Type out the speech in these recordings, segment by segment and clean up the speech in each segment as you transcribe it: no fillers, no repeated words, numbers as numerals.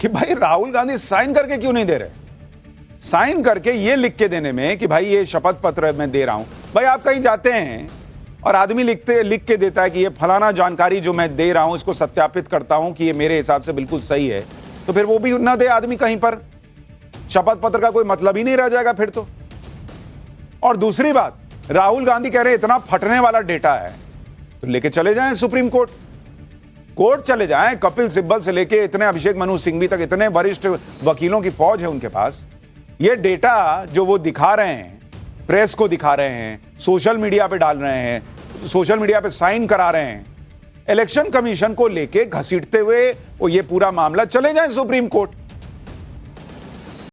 कि भाई राहुल गांधी साइन करके क्यों नहीं दे रहे, साइन करके ये लिख के देने में कि भाई ये शपथ पत्र मैं दे रहा हूं। भाई आप कहीं जाते हैं और आदमी लिख के देता है कि ये फलाना जानकारी जो मैं दे रहा हूं इसको सत्यापित करता हूं कि ये मेरे हिसाब से बिल्कुल सही है, तो फिर वो भी ना दे आदमी कहीं पर, शपथ पत्र का कोई मतलब ही नहीं रह जाएगा फिर तो। और दूसरी बात, राहुल गांधी कह रहे हैं इतना फटने वाला डेटा है तो लेके चले जाएं सुप्रीम कोर्ट चले जाएं, कपिल सिब्बल से लेके इतने अभिषेक मनु सिंघवी तक इतने वरिष्ठ वकीलों की फौज है उनके पास। ये डेटा जो वो दिखा रहे हैं, प्रेस को दिखा रहे हैं, सोशल मीडिया पे डाल रहे हैं, सोशल मीडिया पे साइन करा रहे हैं, इलेक्शन कमीशन को लेके घसीटते हुए वो ये पूरा मामला चले जाएं सुप्रीम कोर्ट।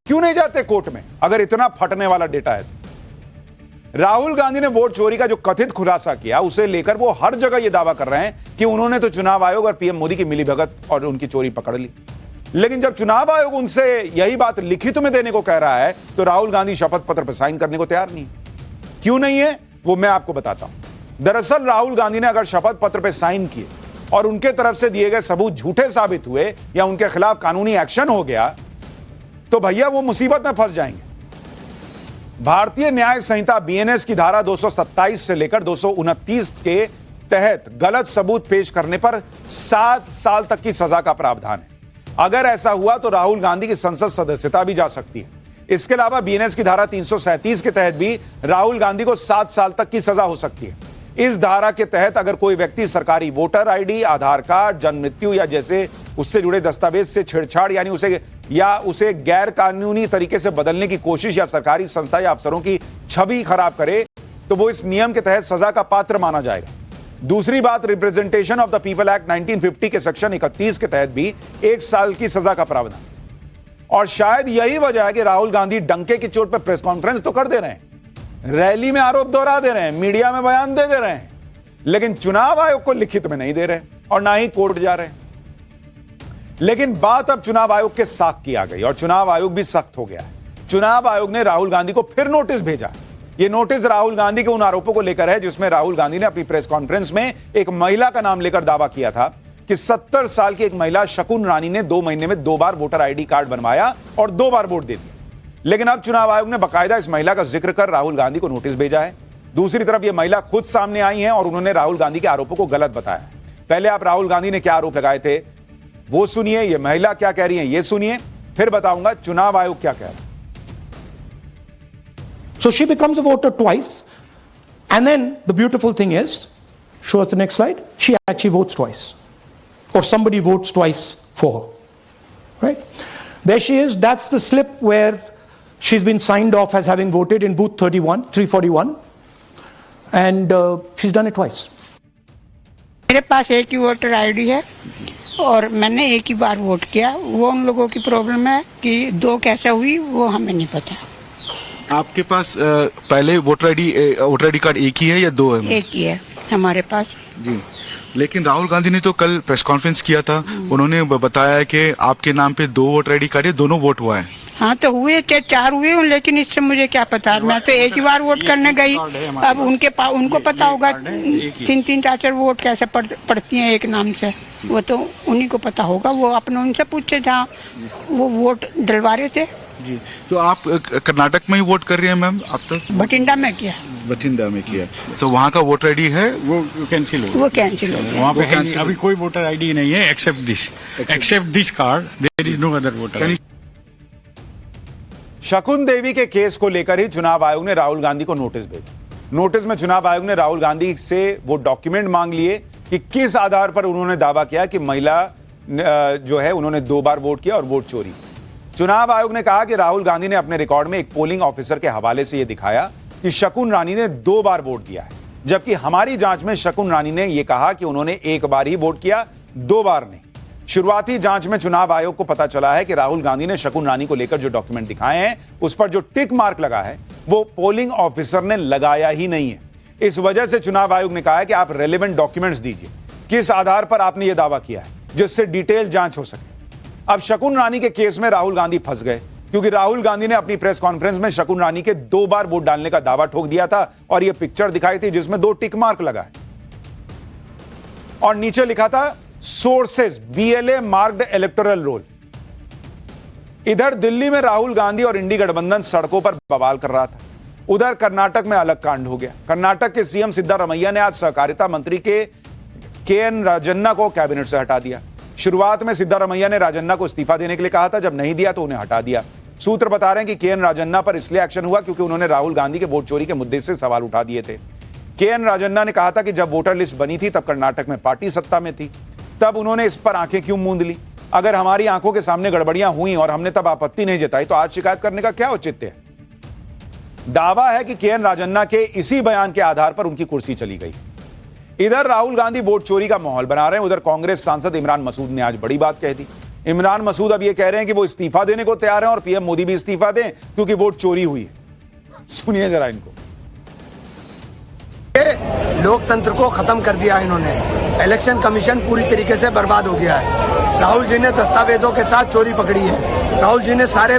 क्यों नहीं जाते कोर्ट में अगर इतना फटने वाला डेटा है तो? राहुल गांधी ने वोट चोरी का जो कथित खुलासा किया उसे लेकर वो हर जगह यह दावा कर रहे हैं कि उन्होंने तो चुनाव आयोग और पीएम मोदी की मिलीभगत और उनकी चोरी पकड़ ली। लेकिन जब चुनाव आयोग उनसे यही बात लिखित में देने को कह रहा है तो राहुल गांधी शपथ पत्र पर साइन करने को तैयार नहीं। क्यों नहीं है वो मैं आपको बताता हूं। दरअसल राहुल गांधी ने अगर शपथ पत्र पर साइन किए और उनके तरफ से दिए गए सबूत झूठे साबित हुए या उनके खिलाफ कानूनी एक्शन हो गया तो भैया वो मुसीबत में फंस जाएंगे। भारतीय न्याय संहिता बीएनएस की धारा 227 से लेकर 229 के तहत गलत सबूत पेश करने पर 7 साल तक की सजा का प्रावधान है। अगर ऐसा हुआ तो राहुल गांधी की संसद सदस्यता भी जा सकती है। इसके अलावा बीएनएस की धारा 337 के तहत भी राहुल गांधी को 7 साल तक की सजा हो सकती है। इस धारा के तहत अगर कोई व्यक्ति सरकारी वोटर आईडी, आधार कार्ड, जन्म मृत्यु या जैसे उससे जुड़े दस्तावेज से छेड़छाड़ यानी उसे गैर कानूनी तरीके से बदलने की कोशिश या सरकारी संस्था या अफसरों की छवि खराब करे तो वो इस नियम के तहत सजा का पात्र माना जाएगा। दूसरी बात, representation of the people act 1950 के सेक्शन 31 के तहत भी 1 साल की सजा का प्रावधान। और शायद यही वजह है कि राहुल गांधी डंके की चोट पर प्रेस कॉन्फ्रेंस तो कर दे रहे हैं, रैली में आरोप दोहरा दे रहे हैं, मीडिया में बयान दे रहे हैं, लेकिन चुनाव आयोग को लिखित में नहीं दे रहे और ना ही कोर्ट जा रहे हैं। लेकिन बात अब चुनाव आयोग के साख की आ गई और चुनाव आयोग भी सख्त हो गया है। चुनाव आयोग ने राहुल गांधी को फिर नोटिस भेजा। यह नोटिस राहुल गांधी के उन आरोपों को लेकर है जिसमें राहुल गांधी ने अपनी प्रेस कॉन्फ्रेंस में एक महिला का नाम लेकर दावा किया था कि 70 साल की एक महिला शकुन रानी ने 2 महीने में 2 बार वोटर आईडी कार्ड बनवाया और 2 बार वोट दे दिया। लेकिन अब चुनाव आयोग ने बाकायदा इस महिला का जिक्र कर राहुल गांधी को नोटिस भेजा है। दूसरी तरफ यह महिला खुद सामने आई है और उन्होंने राहुल गांधी के आरोपों को गलत बताया। पहले आप राहुल गांधी ने क्या आरोप लगाए थे वो सुनिए, ये महिला क्या कह रही है ये सुनिए, फिर बताऊंगा चुनाव आयोग क्या कह रहा है। So she becomes a voter twice, and then the beautiful thing is, show us the next slide, she actually votes twice, or somebody votes twice for her, right? There she is, that's the slip where she's been signed off as having voted in booth 341, and she's done it twice. मेरे पास एक ही voter ID है और मैंने एक ही बार vote किया। वो उन लोगों की प्रॉब्लम है कि 2 कैसे हुई वो हमें नहीं पता। आपके पास पहले वोटर आईडी कार्ड एक ही है या 2 है? एक ही है हमारे पास जी। लेकिन राहुल गांधी ने तो कल प्रेस कॉन्फ्रेंस किया था, उन्होंने बताया कि आपके नाम पे 2 वोटर आईडी कार्ड है, दोनों वोट हुआ है। हाँ तो हुए क्या 4 हुए, लेकिन इससे मुझे क्या पता, मैं तो एक ही बार वोट करने गई। अब उनको पता होगा 3-3 4 वोट कैसे पड़ती हैं एक नाम से, वो तो उन्हीं को पता होगा। वो अपने उनसे पूछे जहाँ वो वोट डलवा रहे थे। जी। तो आप कर्नाटक में ही वोट कर रही हैं मैम अब तक? बठिंडा में किया। बठिंडा में किया। तो वहाँ का वोटर आईडी है वो कैंसिल हो वो कैंसिल हो गया। वहाँ पे है अभी कोई वोटर आईडी नहीं है except this card, there is no other voter. Shakun Devi के केस को लेकर ही चुनाव आयोग ने राहुल गांधी को नोटिस भेजा। नोटिस में चुनाव आयोग ने राहुल गांधी से वो डॉक्यूमेंट मांग लिए कि किस आधार पर उन्होंने दावा किया कि महिला जो है उन्होंने 2 बार वोट किया और वोट चोरी। चुनाव आयोग ने कहा कि राहुल गांधी ने अपने रिकॉर्ड में एक पोलिंग ऑफिसर के हवाले से यह दिखाया कि शकुन रानी ने 2 बार वोट दिया है, जबकि हमारी जांच में शकुन रानी ने यह कहा कि उन्होंने 1 बार ही वोट किया, 2 बार नहीं। शुरुआती जांच में चुनाव आयोग को पता चला है कि राहुल गांधी ने शकुन रानी को लेकर जो डॉक्यूमेंट दिखाए हैं उस पर जो टिक मार्क लगा है वो पोलिंग ऑफिसर ने लगाया ही नहीं है। इस वजह से चुनाव आयोग ने कहा है कि आप रेलेवेंट डॉक्यूमेंट्स दीजिए, किस आधार पर आपने यह दावा किया है, जिससे डिटेल जांच हो सके। अब शकुन रानी के केस में राहुल गांधी फंस गए क्योंकि राहुल गांधी ने अपनी प्रेस कॉन्फ्रेंस में शकुन रानी के 2 बार वोट डालने का दावा ठोक दिया था और यह पिक्चर दिखाई थी जिसमें 2 टिक मार्क लगा है और नीचे लिखा था sources BLA marked electoral roll. इधर दिल्ली में राहुल गांधी और इंडी गठबंधन सड़कों पर बवाल कर रहा था, उधर कर्नाटक में अलग कांड हो गया। कर्नाटक के सीएम सिद्धारमैया ने आज सहकारिता मंत्री के एन राजन्ना को कैबिनेट से हटा दिया। शुरुआत में सिद्धारमैया ने राजन्ना को इस्तीफा देने के लिए कहा था, जब नहीं दिया तो उन्हें हटा दिया। सूत्र बता रहे हैं कि के एन राजन्ना पर इसलिए एक्शन हुआ क्योंकि उन्होंने राहुल गांधी के वोट चोरी के मुद्दे से सवाल उठा दिए थे। के एन राजन्ना ने कहा था कि जब वोटर लिस्ट बनी थी तब कर्नाटक में पार्टी सत्ता में थी, तब उन्होंने इस पर आंखें क्यों मूंद ली? अगर हमारी आंखों के सामने गड़बड़ियां हुई और हमने तब आपत्ति नहीं जताई तो आज शिकायत करने का क्या औचित्य है? दावा है कि के एन राजन्ना के इसी बयान के आधार पर उनकी कुर्सी चली गई। इधर राहुल गांधी वोट चोरी का माहौल बना रहे हैं, उधर कांग्रेस सांसद इमरान मसूद ने आज बड़ी बात कह दी। इमरान मसूद अब यह कह रहे हैं कि वो इस्तीफा देने को तैयार हैं और पीएम मोदी भी इस्तीफा दें क्योंकि वोट चोरी हुई है। सुनिए जरा इनको। लोकतंत्र को खत्म कर दिया इन्होंने। इलेक्शन कमीशन पूरी तरीके से बर्बाद हो गया है। राहुल जी ने दस्तावेजों के साथ चोरी पकड़ी है, राहुल जी ने सारे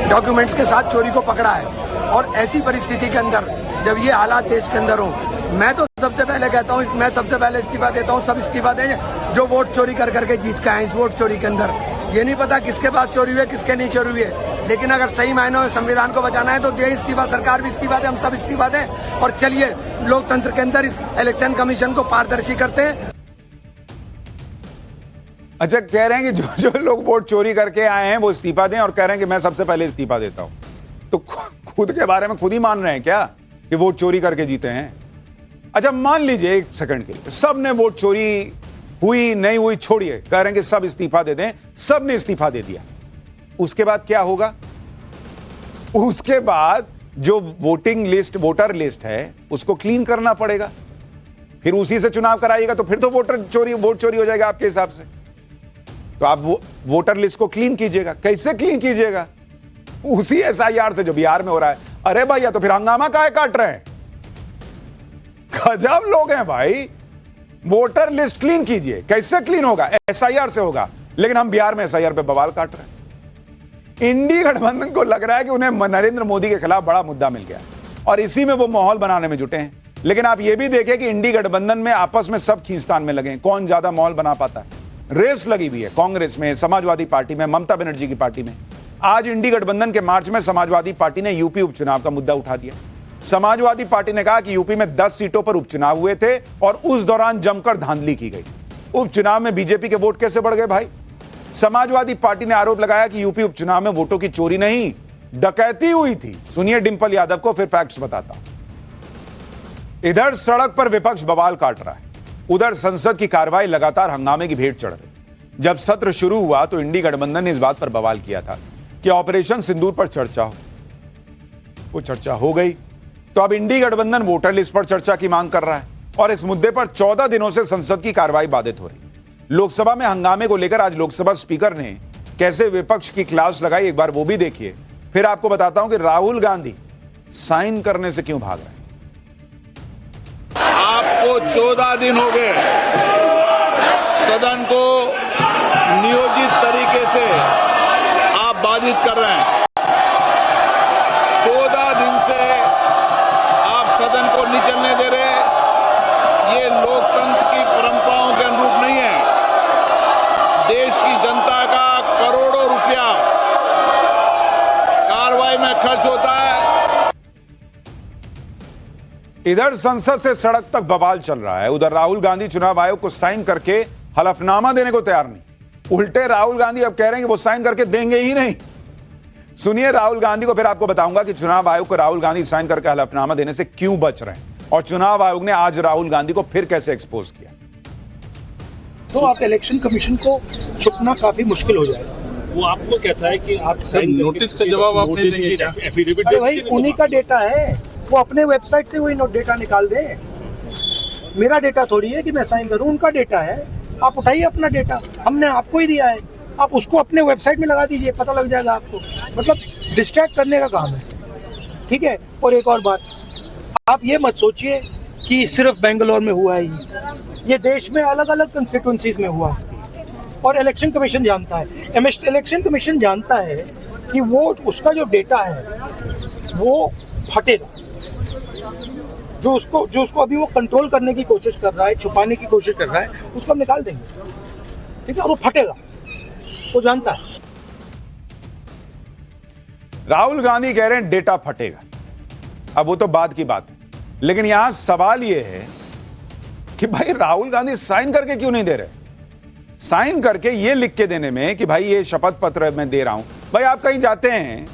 डॉक्यूमेंट्स के साथ चोरी को पकड़ा है। और ऐसी परिस्थिति के अंदर जब ये हालात देश के अंदर हो, मैं तो सबसे पहले कहता हूँ, मैं सबसे पहले इस्तीफा देता हूँ। सब इस्तीफा दें जो वोट चोरी कर करके जीत के आए इस वोट चोरी के अंदर। ये नहीं पता किसके पास चोरी हुई है किसके नहीं चोरी हुई है, लेकिन अगर सही मायनों में संविधान को बचाना है तो दे इस्तीफा, सरकार भी इस्तीफा दे, हम सब इस्तीफा दें और चलिए लोकतंत्र के अंदर इस इलेक्शन कमीशन को पारदर्शी करते हैं। अच्छा, कह रहे हैं कि जो लोग वोट चोरी करके आए हैं वो इस्तीफा दें और कह रहे हैं कि मैं सबसे पहले इस्तीफा देता हूं। तो खुद के बारे में खुद ही मान रहे हैं क्या कि वोट चोरी करके जीते हैं? अच्छा, मान लीजिए एक सेकंड के लिए सब ने वोट चोरी हुई नहीं हुई छोड़िए, कह रहे हैं कि सब इस्तीफा दे दें, सब ने इस्तीफा दे दिया। उसके बाद क्या होगा? उसके बाद जो वोटिंग लिस्ट, वोटर लिस्ट है उसको क्लीन करना पड़ेगा, फिर उसी से चुनाव कराइएगा, तो फिर तो वोट चोरी हो जाएगा आपके हिसाब से। तो आप वोटर लिस्ट को क्लीन कीजिएगा। कैसे क्लीन कीजिएगा? उसी एसआईआर से जो बिहार में हो रहा है। अरे भैया, तो फिर हंगामा काहे काट रहे हैं? गजब लोग हैं भाई। वोटर लिस्ट क्लीन कीजिए। कैसे क्लीन होगा? एसआईआर से होगा, लेकिन हम बिहार में एसआईआर पे बवाल काट रहे हैं। इंडी गठबंधन को लग रहा है कि उन्हें नरेंद्र मोदी के खिलाफ बड़ा मुद्दा मिल गया और इसी में वो माहौल बनाने में जुटे हैं। लेकिन आप ये भी देखें कि इंडी गठबंधन में आपस में सब खींचतान में लगे, कौन ज्यादा माहौल बना पाता है। रेस लगी हुई है कांग्रेस में, समाजवादी पार्टी में, ममता बनर्जी की पार्टी में। आज इंडी गठबंधन के मार्च में समाजवादी पार्टी ने यूपी उपचुनाव का मुद्दा उठा दिया। समाजवादी पार्टी ने कहा कि यूपी में 10 सीटों पर उपचुनाव हुए थे और उस दौरान जमकर धांधली की गई। उपचुनाव में बीजेपी के वोट कैसे बढ़ गए भाई? समाजवादी पार्टी ने आरोप लगाया कि यूपी उपचुनाव में वोटों की चोरी नहीं, डकैती हुई थी। सुनिए डिंपल यादव को, फिर फैक्ट्स बताता हूं। इधर सड़क पर विपक्ष बवाल काट रहा है, उधर संसद की कार्रवाई लगातार हंगामे की भेंट चढ़ रही। जब सत्र शुरू हुआ तो इंडी गठबंधन ने इस बात पर बवाल किया था कि ऑपरेशन सिंदूर पर चर्चा हो। वो चर्चा हो गई तो अब इंडी गठबंधन वोटर लिस्ट पर चर्चा की मांग कर रहा है और इस मुद्दे पर 14 दिनों से संसद की कार्रवाई बाधित हो रही। लोकसभा में हंगामे को लेकर आज लोकसभा स्पीकर ने कैसे विपक्ष की क्लास लगाई, एक बार वो भी देखिए। फिर आपको बताता हूं कि राहुल गांधी साइन करने से क्यों भाग रहे हैं। आपको 14 दिन हो गए सदन को नियोजित तरीके से आप बाधित कर रहे हैं। 14 दिन से आप सदन को नहीं चलने दे रहे। ये लोकतंत्र की परंपराओं के अनुरूप नहीं है। देश की जनता का करोड़ों रुपया कार्रवाई में खर्च होता है। इधर संसद से सड़क तक बवाल चल रहा है, उधर राहुल गांधी चुनाव आयोग को साइन करके हलफनामा देने को तैयार नहीं। उल्टे राहुल गांधी अब कह रहे हैं कि वो साइन करके देंगे ही नहीं। सुनिए राहुल गांधी को, फिर आपको बताऊंगा कि चुनाव आयोग को राहुल गांधी साइन करके हलफनामा देने से क्यों बच रहे हैं और चुनाव आयोग ने आज राहुल गांधी को फिर कैसे एक्सपोज किया। तो आप इलेक्शन कमीशन को छुपना काफी मुश्किल हो जाएगा। वो आपको कहता है कि आप नोटिस का जवाब आप नहीं देंगे। एफिडेविट अरे भाई, उन्हीं का डेटा है, वो अपने वेबसाइट से वही डेटा निकाल दे। मेरा डेटा थोड़ी है कि मैं साइन करूं, उनका डेटा है। आप उठाइए अपना डेटा, हमने आपको ही दिया है, आप उसको अपने वेबसाइट में लगा दीजिए, पता लग जाएगा आपको। मतलब डिस्ट्रैक्ट करने का काम है, ठीक है। और एक और बात, आप ये मत सोचिए कि सिर्फ बेंगलोर में हुआ है, ये देश में अलग अलग कंस्टिट्यूंसीज में हुआ है और इलेक्शन कमीशन जानता है। इलेक्शन कमीशन जानता है कि वो उसका जो डेटा है वो फटेगा। जो उसको अभी वो कंट्रोल करने की कोशिश कर रहा है, छुपाने की कोशिश कर रहा है, उसको हम निकाल देंगे, ठीक है। और वो फटेगा, वो जानता है। राहुल गांधी कह रहे हैं डेटा फटेगा। अब वो तो बाद की बात है, लेकिन यहां सवाल यह है कि भाई राहुल गांधी साइन करके क्यों नहीं दे रहे? साइन करके ये लिख के देने में कि भाई ये शपथ पत्र मैं दे रहा हूं। भाई आप कहीं जाते हैं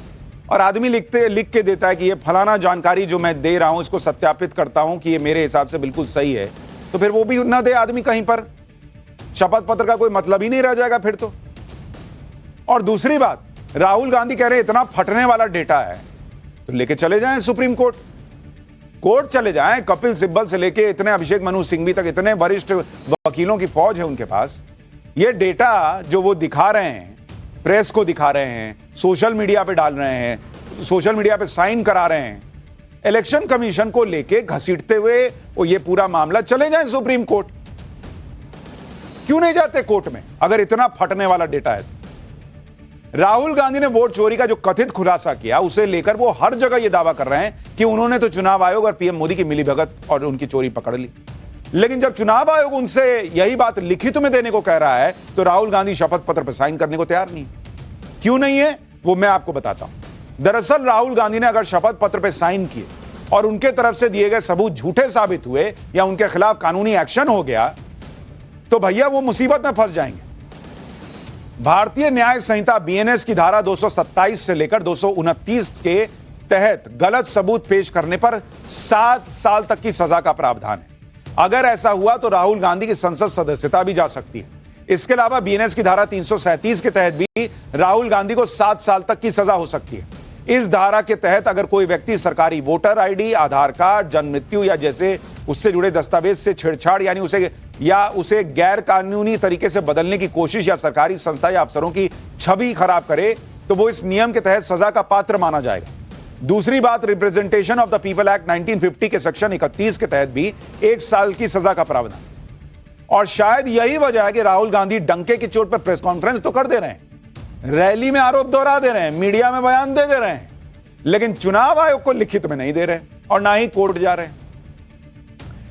और आदमी लिख के देता है कि ये फलाना जानकारी जो मैं दे रहा हूं इसको सत्यापित करता हूं कि ये मेरे हिसाब से बिल्कुल सही है, तो फिर वो भी ना दे आदमी कहीं पर, शपथ पत्र का कोई मतलब ही नहीं रह जाएगा फिर तो। और दूसरी बात, राहुल गांधी कह रहे हैं इतना फटने वाला डेटा है तो लेके चले जाएं सुप्रीम कोर्ट चले जाएं। कपिल सिब्बल से लेके इतने अभिषेक मनु सिंघवी तक इतने वरिष्ठ वकीलों की फौज है उनके पास। ये डेटा जो वो दिखा रहे हैं, प्रेस को दिखा रहे हैं, सोशल मीडिया पे डाल रहे हैं, सोशल मीडिया पे साइन करा रहे हैं, इलेक्शन कमीशन को लेके घसीटते हुए वो ये पूरा मामला चले जाएं सुप्रीम कोर्ट। क्यों नहीं जाते कोर्ट में अगर इतना फटने वाला डेटा है? राहुल गांधी ने वोट चोरी का जो कथित खुलासा किया उसे लेकर वो हर जगह ये दावा कर रहे हैं कि उन्होंने तो चुनाव आयोग और पीएम मोदी की मिलीभगत और उनकी चोरी पकड़ ली। लेकिन जब चुनाव आयोग उनसे यही बात लिखित में देने को कह रहा है तो राहुल गांधी शपथ पत्र पर साइन करने को तैयार नहीं। क्यों नहीं है वो मैं आपको बताता हूं। दरअसल राहुल गांधी ने अगर शपथ पत्र पर साइन किए और उनके तरफ से दिए गए सबूत झूठे साबित हुए या उनके खिलाफ कानूनी एक्शन हो गया तो भैया वो मुसीबत में फंस जाएंगे। भारतीय न्याय संहिता बीएनएस की धारा 227 से लेकर 229 के तहत गलत सबूत पेश करने पर 7 साल तक की सजा का प्रावधान है। अगर ऐसा हुआ तो राहुल गांधी की संसद सदस्यता भी जा सकती है। इसके अलावा बीएनएस की धारा 337 के तहत भी राहुल गांधी को 7 साल तक की सजा हो सकती है। इस धारा के तहत अगर कोई व्यक्ति सरकारी वोटर आईडी, आधार कार्ड, जन्म मृत्यु या जैसे उससे जुड़े दस्तावेज से छेड़छाड़ यानी उसे गैर कानूनी तरीके से बदलने की कोशिश या सरकारी संस्था या अफसरों की छवि खराब करे तो वो इस नियम के तहत सजा का पात्र माना जाएगा। दूसरी बात, representation of the people act 1950 के सेक्शन 31 के तहत भी 1 साल की सजा का प्रावधान। और शायद यही वजह है कि राहुल गांधी डंके की चोट पर प्रेस कॉन्फ्रेंस तो कर दे रहे हैं, रैली में आरोप दोहरा दे रहे हैं, मीडिया में बयान दे रहे हैं, लेकिन चुनाव आयोग को लिखित में नहीं दे रहे और ना ही कोर्ट जा रहे हैं।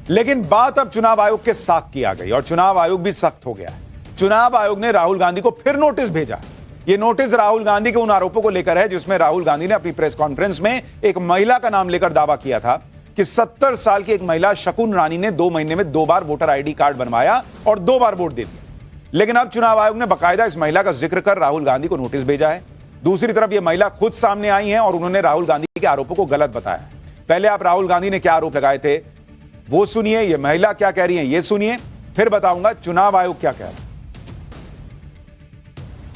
लेकिन बात अब चुनाव आयोग के साख की आ गई और चुनाव आयोग भी सख्त हो गया है। चुनाव आयोग ने राहुल गांधी को फिर नोटिस भेजा। यह नोटिस राहुल गांधी के उन आरोपों को लेकर है जिसमें राहुल गांधी ने अपनी प्रेस कॉन्फ्रेंस में एक महिला का नाम लेकर दावा किया था कि 70 साल की एक महिला शकुन रानी ने 2 महीने में 2 बार वोटर आईडी कार्ड बनवाया और 2 बार वोट दे दिया। लेकिन अब चुनाव आयोग ने बाकायदा इस महिला का जिक्र कर राहुल गांधी को नोटिस भेजा है। दूसरी तरफ यह महिला खुद सामने आई है और उन्होंने राहुल गांधी के आरोपों को गलत बताया। पहले आप राहुल गांधी ने क्या आरोप लगाए थे वो सुनिए, ये महिला क्या कह रही है ये सुनिए, फिर बताऊंगा चुनाव आयोग क्या कह रहा है।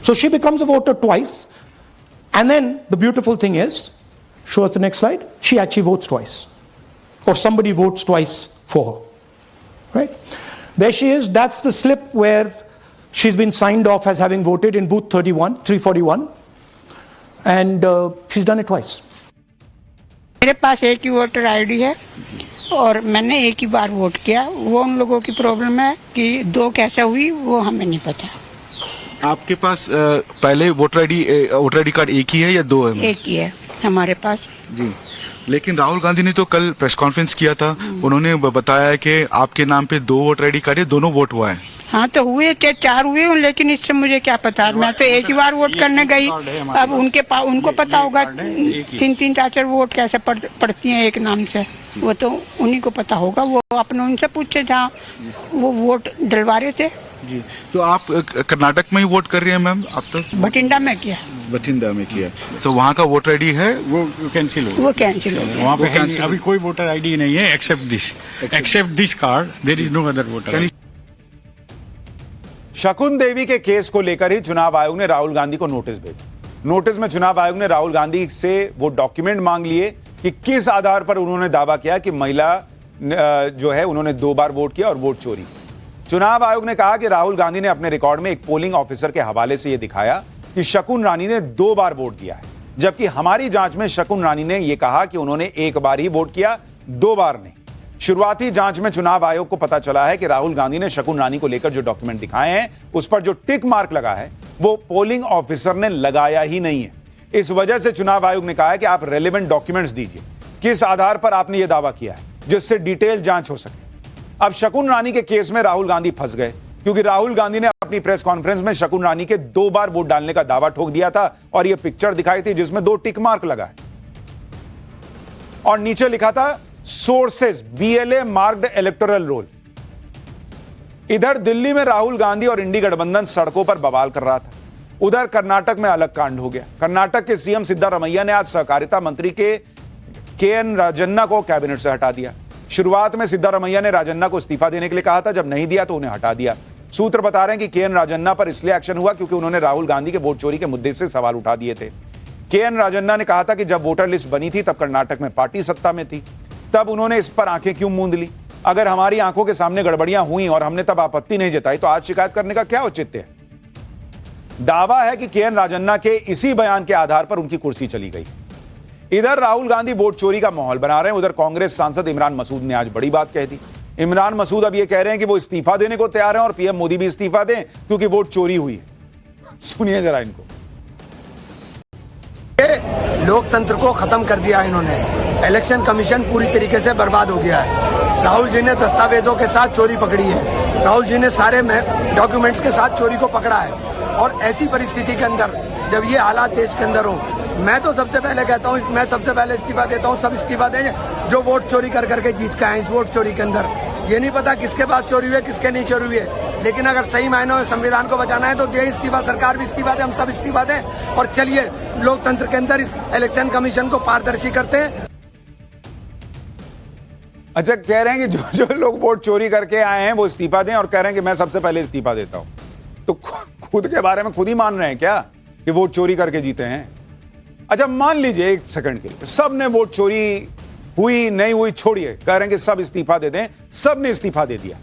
So she becomes a voter twice, and then the beautiful thing is, show us the next slide, she actually votes twice, or somebody votes twice for her, right? There she is, that's the slip where she's been signed off as having voted in booth 341, and she's done it twice. मेरे पास एक ही voter ID है और मैंने एक ही बार vote किया। वो उन लोगों की प्रॉब्लम है कि 2 कैसे हुई वो हमें नहीं पता। आपके पास पहले वोटर आईडी कार्ड एक ही है या 2 है? एक ही है हमारे पास जी। लेकिन राहुल गांधी ने तो कल प्रेस कॉन्फ्रेंस किया था, उन्होंने बताया कि आपके नाम पे 2 वोटर आईडी कार्ड है, दोनों वोट हुआ है। हाँ तो हुए 4 हुए, लेकिन इससे मुझे क्या पता, मैं तो एक ही बार वोट करने गई। अब उनको पता होगा 3-3 4 वोट कैसे पड़ती हैं एक नाम से, वो तो उन्हीं को पता होगा। वो अपने उनसे पूछे जहाँ वो वोट डलवा रहे थे। जी, तो आप कर्नाटक में ही वोट कर रही हैं मैम अब तक? बठिंडा में किया। बठिंडा में किया, तो वहाँ का वोटर आईडी है वो कैंसिल हो वो कैंसिल हो गया। वहाँ पे अभी कोई वोटर आईडी नहीं है except this card, there is no other voter. Shakun Devi के केस को लेकर ही चुनाव आयोग ने राहुल गांधी को नोटिस भेजा। नोटिस में चुनाव आयोग ने राहुल गांधी से वो डॉक्यूमेंट मांग लिए कि किस आधार पर उन्होंने दावा किया कि महिला जो है उन्होंने 2 बार वोट किया और वोट चोरी। चुनाव आयोग ने कहा कि राहुल गांधी ने अपने रिकॉर्ड में एक पोलिंग ऑफिसर के हवाले से यह दिखाया कि शकुन रानी ने 2 बार वोट दिया है, जबकि हमारी जांच में शकुन रानी ने यह कहा कि उन्होंने 1 बार ही वोट किया, 2 बार नहीं। शुरुआती जांच में चुनाव आयोग को पता चला है कि राहुल गांधी ने शकुन रानी को लेकर जो डॉक्यूमेंट दिखाए हैं उस पर जो टिक मार्क लगा है वो पोलिंग ऑफिसर ने लगाया ही नहीं है। इस वजह से चुनाव आयोग ने कहा है कि आप रेलेवेंट डॉक्यूमेंट्स दीजिए, किस आधार पर आपने यह दावा किया है, जिससे डिटेल जांच हो सके। अब शकुन रानी के केस में राहुल गांधी फंस गए क्योंकि राहुल गांधी ने अपनी प्रेस कॉन्फ्रेंस में शकुन रानी के 2 बार वोट डालने का दावा ठोक दिया था और यह पिक्चर दिखाई थी जिसमें 2 टिक मार्क लगा है और नीचे लिखा था sources BLA marked electoral roll. इधर दिल्ली में राहुल गांधी और इंडी गठबंधन सड़कों पर बवाल कर रहा था, उधर कर्नाटक में अलग कांड हो गया। कर्नाटक के सीएम सिद्धारमैया ने आज सहकारिता मंत्री के KN राजन्ना को कैबिनेट से हटा दिया। शुरुआत में सिद्धारमैया ने राजन्ना को इस्तीफा देने के लिए कहा था, जब नहीं दिया तो उन्हें हटा दिया। सूत्र बता रहे हैं कि KN राजन्ना पर इसलिए एक्शन हुआ क्योंकि उन्होंने राहुल गांधी के वोट चोरी के मुद्दे से सवाल उठा दिए थे। KN राजन्ना ने कहा था कि जब वोटर लिस्ट बनी थी तब कर्नाटक में पार्टी सत्ता में थी, तब उन्होंने इस पर आंखें क्यों मूंद ली? अगर हमारी आंखों के सामने गड़बड़ियां हुई और हमने तब आपत्ति नहीं जताई तो आज शिकायत करने का क्या औचित्य है? दावा है कि KN राजन्ना के इसी बयान के आधार पर उनकी कुर्सी चली गई। इधर राहुल गांधी वोट चोरी का माहौल बना रहे हैं, उधर कांग्रेस सांसद इमरान मसूद ने आज बड़ी बात कह दी। इमरान मसूद अब यह कह रहे हैं कि वो इस्तीफा देने को तैयार हैं और PM मोदी भी इस्तीफा दें क्योंकि वोट चोरी हुई है। सुनिए जरा इनको। लोकतंत्र को खत्म कर दिया इन्होंने। इलेक्शन कमीशन पूरी तरीके से बर्बाद हो गया है। राहुल जी ने दस्तावेजों के साथ चोरी पकड़ी है। राहुल जी ने सारे डॉक्यूमेंट्स के साथ चोरी को पकड़ा है। और ऐसी परिस्थिति के अंदर जब ये हालात देश के अंदर हो, मैं तो सबसे पहले कहता हूँ, मैं सबसे पहले इस्तीफा देता हूँ। सब इस्तीफा दें जो वोट चोरी कर करके जीत के आए। इस वोट चोरी के अंदर ये नहीं पता किसके पास चोरी हुई है, किसके नहीं चोरी हुई है, लेकिन अगर सही मायनों में संविधान को बचाना है तो दे इस्तीफा, सरकार भी इस्तीफा दे, हम सब इस्तीफा दें और चलिए लोकतंत्र के अंदर इस इलेक्शन कमीशन को पारदर्शी करते हैं। अच्छा, कह रहे हैं कि जो जो लोग वोट चोरी करके आए हैं वो इस्तीफा दें और कह रहे हैं कि मैं सबसे पहले इस्तीफा देता हूं। तो खुद के बारे में खुद ही मान रहे हैं क्या कि वोट चोरी करके जीते हैं? अच्छा, मान लीजिए एक सेकंड के लिए सब ने वोट चोरी हुई नहीं हुई छोड़िए, कह रहे हैं कि सब इस्तीफा दे दें। सब ने इस्तीफा दे दिया,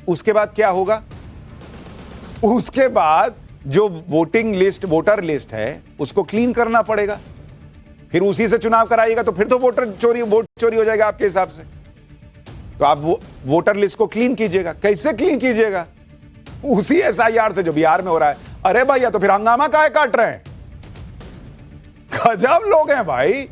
उसके बाद क्या होगा? उसके बाद जो वोटिंग लिस्ट, वोटर लिस्ट है उसको क्लीन करना पड़ेगा, फिर उसी से चुनाव कराइएगा तो फिर तो वोट चोरी हो जाएगा आपके हिसाब से। तो आप वोटर लिस्ट को क्लीन कीजिएगा। कैसे क्लीन कीजिएगा? उसी SIR से जो बिहार में हो रहा है। अरे भैया, तो फिर हंगामा काहे काट रहे हैं? गजब लोग हैं भाई।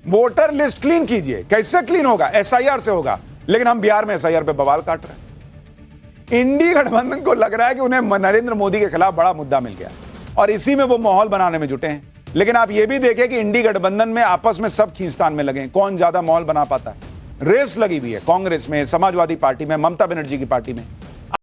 वोटर लिस्ट क्लीन कीजिए। कैसे क्लीन होगा? SIR से होगा, लेकिन हम बिहार में SIR पे बवाल काट रहे हैं। इंडी गठबंधन को लग रहा है कि उन्हें नरेंद्र मोदी के खिलाफ बड़ा मुद्दा मिल गया और इसी में वो माहौल बनाने में जुटे हैं। लेकिन आप ये भी देखें कि इंडी गठबंधन में आपस में सब खींचतान में लगे, कौन ज्यादा माहौल बना पाता है। रेस लगी हुई है कांग्रेस में, समाजवादी पार्टी में, ममता बनर्जी की पार्टी में।